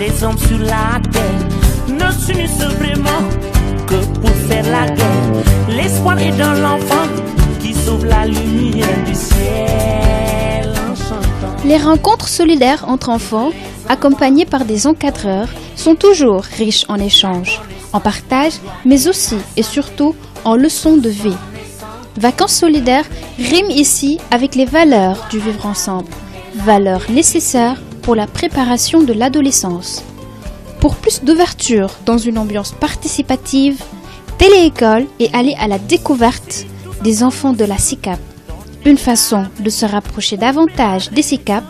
les hommes sur la terre ne s'unissent vraiment que pour faire la guerre. L'espoir est dans l'enfant qui sauve la lumière du ciel en chantant. Les rencontres solidaires entre enfants, accompagnées par des encadreurs, sont toujours riches en échanges, en partage, mais aussi et surtout en leçons de vie. Vacances solidaires riment ici avec les valeurs du vivre ensemble, valeurs nécessaires pour la préparation de l'adolescence. Pour plus d'ouverture dans une ambiance participative, Télé-École est allée à la découverte des enfants de la SICAP. Une façon de se rapprocher davantage des SICAP,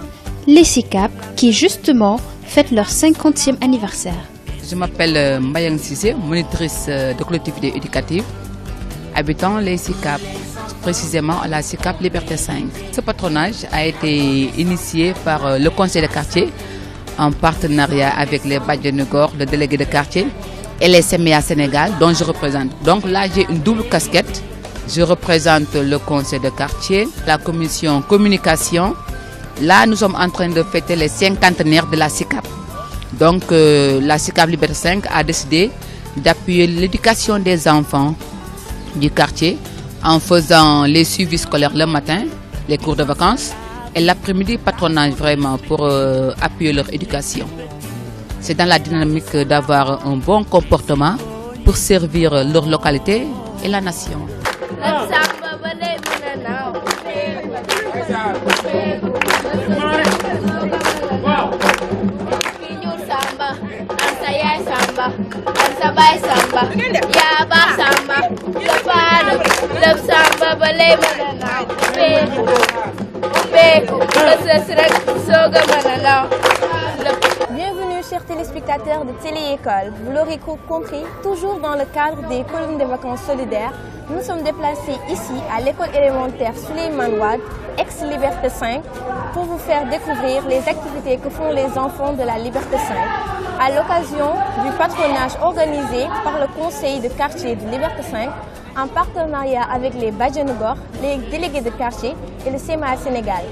les SICAP qui justement fêtent leur 50e anniversaire. Je m'appelle Mbayang Cissé, monitrice de collectivité éducative, habitant les SICAP, précisément à la SICAP Liberté 5. Ce patronage a été initié par le conseil de quartier en partenariat avec les Badjanu Gor, le délégué de quartier, et les CMEA Sénégal, dont je représente. Donc là, j'ai une double casquette. Je représente le conseil de quartier, la commission communication. Là, nous sommes en train de fêter les 50aires de la SICAP. Donc, la SICAP Liberté 5 a décidé d'appuyer l'éducation des enfants du quartier en faisant les suivis scolaires le matin, les cours de vacances, et l'après-midi, patronage vraiment pour appuyer leur éducation. C'est dans la dynamique d'avoir un bon comportement pour servir leur localité et la nation. Bienvenue chers téléspectateurs de Télé-École. Vous l'aurez compris, toujours dans le cadre des colonies de vacances solidaires, nous sommes déplacés ici à l'école élémentaire Souleymane Wade, ex-Liberté 5, pour vous faire découvrir les activités que font les enfants de la Liberté 5 à l'occasion du patronage organisé par le conseil de quartier de Liberté 5 en partenariat avec les Badjanu Gor, les délégués de quartier et le CMA Sénégal.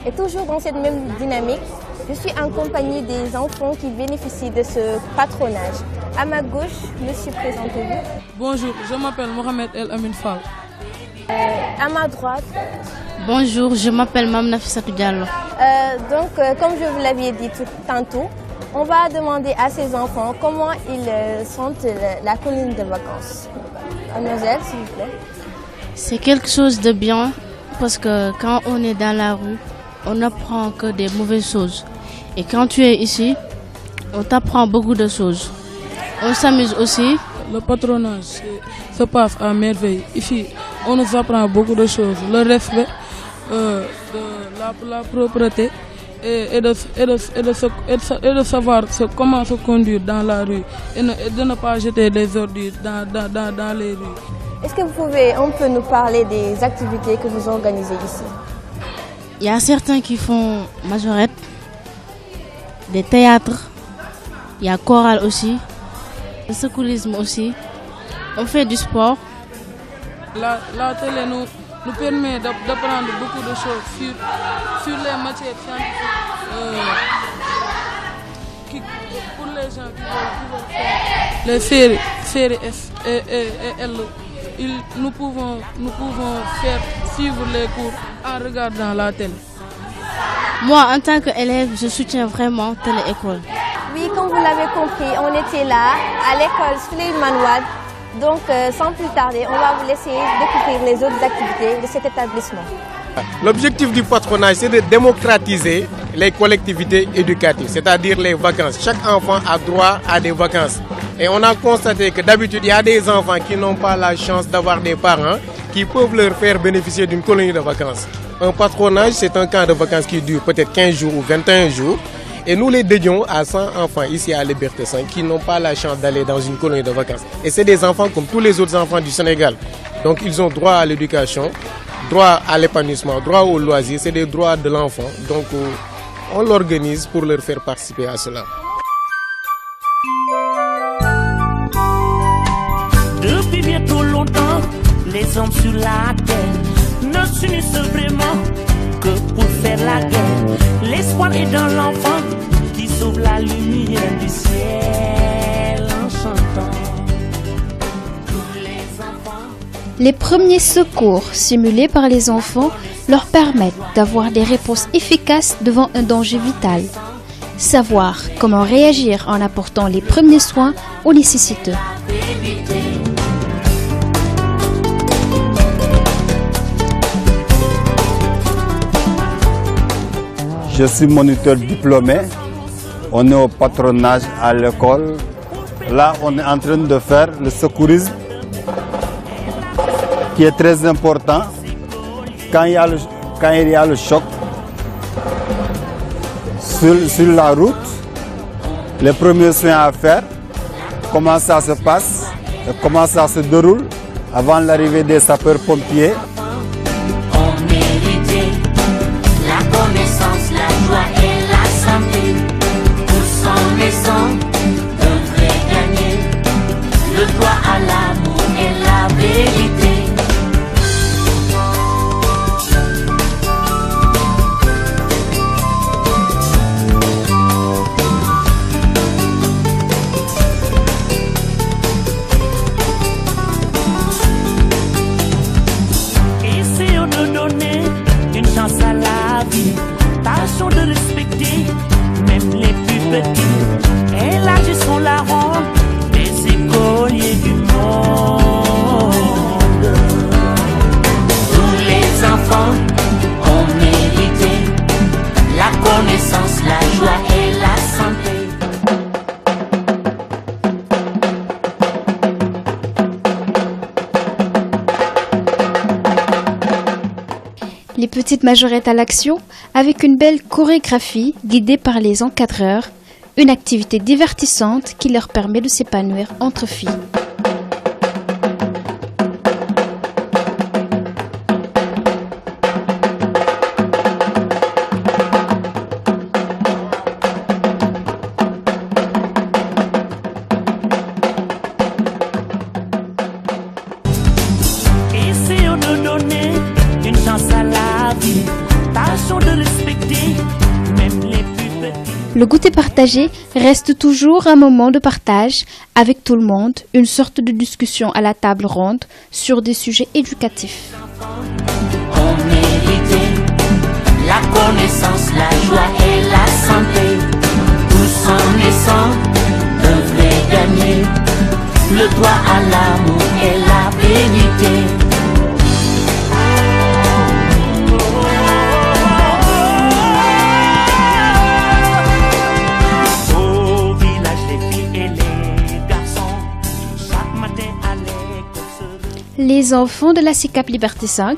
Et toujours dans cette même dynamique, je suis en compagnie des enfants qui bénéficient de ce patronage. À ma gauche, monsieur, présentez-vous. Bonjour, je m'appelle Mohamed El Amin Fall. À ma droite. Bonjour, je m'appelle Mam Nafissatou Diallo. Comme je vous l'avais dit tantôt, on va demander à ces enfants comment ils sentent la colonie de vacances. Mademoiselle, s'il vous plaît. C'est quelque chose de bien parce que quand on est dans la rue, on n'apprend que des mauvaises choses. Et quand tu es ici, on t'apprend beaucoup de choses. On s'amuse aussi. Le patronage se passe à merveille. Ici, on nous apprend beaucoup de choses. Le respect de la propreté et de savoir comment se conduire dans la rue et de ne pas jeter des ordures dans les rues. Est-ce que vous pouvez un peu nous parler des activités que vous organisez ici? Il y a certains qui font majorette, des théâtres, il y a chorale aussi, le secourisme aussi. On fait du sport. La télé nous permet d'apprendre beaucoup de choses sur les matières scientifiques pour les gens qui veulent faire. Les séries S et L. Nous pouvons faire suivre les cours en regardant la télé. Moi, en tant qu'élève, je soutiens vraiment Télé-École. Oui, comme vous l'avez compris, on était là à l'école Souleymane Wade. Donc, sans plus tarder, on va vous laisser découvrir les autres activités de cet établissement. L'objectif du patronage, c'est de démocratiser les collectivités éducatives, c'est-à-dire les vacances. Chaque enfant a droit à des vacances. Et on a constaté que d'habitude, il y a des enfants qui n'ont pas la chance d'avoir des parents qui peuvent leur faire bénéficier d'une colonie de vacances. Un patronage, c'est un camp de vacances qui dure peut-être 15 jours ou 21 jours. Et nous les dédions à 100 enfants ici à Liberté 5 qui n'ont pas la chance d'aller dans une colonie de vacances. Et c'est des enfants comme tous les autres enfants du Sénégal. Donc ils ont droit à l'éducation, droit à l'épanouissement, droit aux loisirs. C'est des droits de l'enfant. Donc on l'organise pour leur faire participer à cela. Depuis bientôt longtemps, les hommes sur la terre ne s'unissent vraiment que pour faire la guerre. L'espoir est dans l'enfant qui sauve la lumière du ciel en chantant. Tous les enfants. Les premiers secours simulés par les enfants leur permettent d'avoir des réponses efficaces devant un danger vital. Savoir comment réagir en apportant les premiers soins aux nécessiteux. Je suis moniteur diplômé. On est au patronage à l'école. Là, on est en train de faire le secourisme, qui est très important. Quand il y a le choc sur la route, les premiers soins à faire, comment ça se passe, et comment ça se déroule avant l'arrivée des sapeurs-pompiers. On méritait la connaissance, la joie et la santé. Tous en maison devraient gagner le droit à l'amour et la vérité. Essayons de donner une chance à la vie. Tâchons de respecter même les plus petits. Élargissons la ronde des écoliers du monde. Tous les enfants ont mérité la connaissance, la joie et la santé. Les petites majorettes à l'action avec une belle chorégraphie guidée par les encadreurs, une activité divertissante qui leur permet de s'épanouir entre filles. Essayons de donner une chance à la vie. Tâchons de respecter même les plus petits. Le goûter partagé reste toujours un moment de partage avec tout le monde, une sorte de discussion à la table ronde sur des sujets éducatifs. On méritait la connaissance, la joie et la santé. Tous en naissant devraient gagner le droit à l'amour et la vérité. Au village, les filles et les garçons, chaque matin à l'école se Les enfants de la SICAP Liberté 5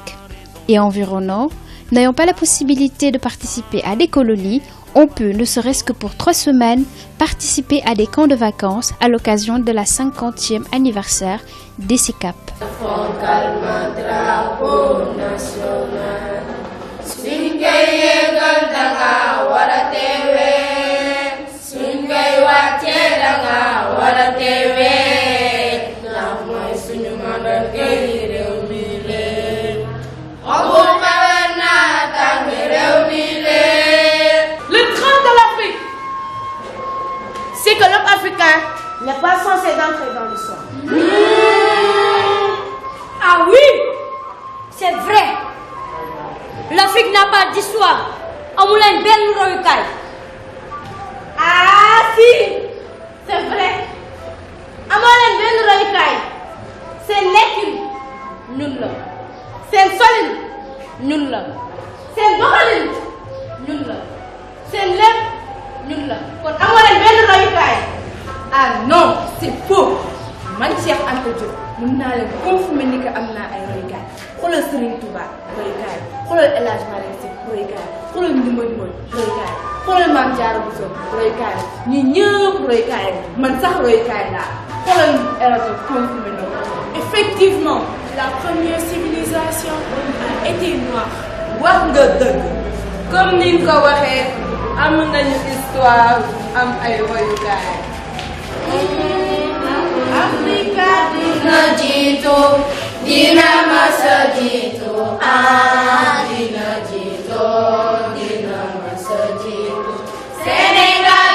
et environnants n'ayant pas la possibilité de participer à des colonies, on peut, ne serait-ce que pour 3 semaines, participer à des camps de vacances à l'occasion de la 50e anniversaire des SICAP. C'est que l'homme africain n'est pas censé entrer dans l'histoire. Ah oui, c'est vrai. L'Afrique n'a pas d'histoire. Amoulen Ben Royukai. Ah si, c'est vrai. Amoulen Ben Royukai. C'est l'équipe. Nous là. C'est solide. Nous là. C'est doxalin. Nous là. C'est lépp. Nous là. Kon amoulen Ben Royukai. Ah non, c'est faux. Man Cheikh Anta Diop mën naa leen confirmer ni que am naa ay royukaay. Xoolal Serigne Touba royukaay. Xoolal El Hadj Malick Sy royukaay. Xoolal Ndoumbé Mbodj royukaay. Xoolal Mame Diarra Bousso royukaay. Ñi ñëpp royukaay man sax royukaay laa. Xoolal Erato confirmé na ko. Effectivement, la première civilisation a été noire. Wax nga dëgg. Comme ni nga ko waxee am nañu histoire am ay royukaay. Afrika dina jiitu dina masa jiitu dina jiitu dina masa jiitu Sénégal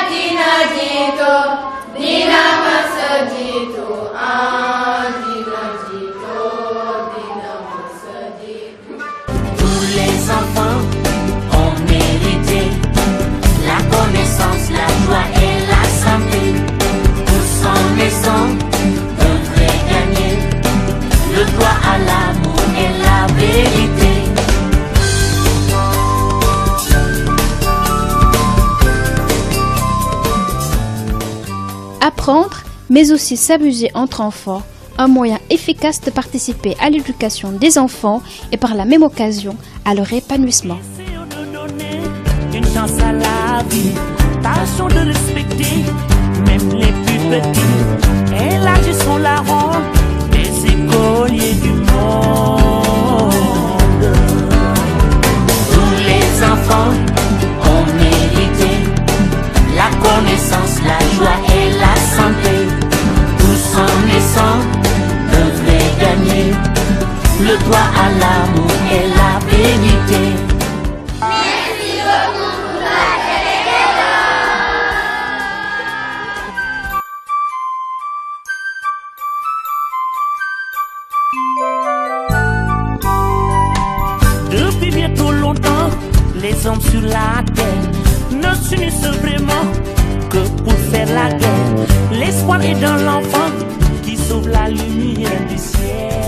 Apprendre, mais aussi s'amuser entre enfants, un moyen efficace de participer à l'éducation des enfants et par la même occasion à leur épanouissement. Une chance à la vie, tâchons de respecter même les plus petits. Élargissons la ronde des écoliers du monde. Tous les enfants ont mérité la connaissance, la joie et la santé. Tous en naissant devraient gagner le droit à l'amour et la vérité. Depuis bientôt longtemps, les hommes sur la terre ne s'unissent vraiment que pour faire la guerre. L'espoir est dans l'enfant qui sauve la lumière du ciel.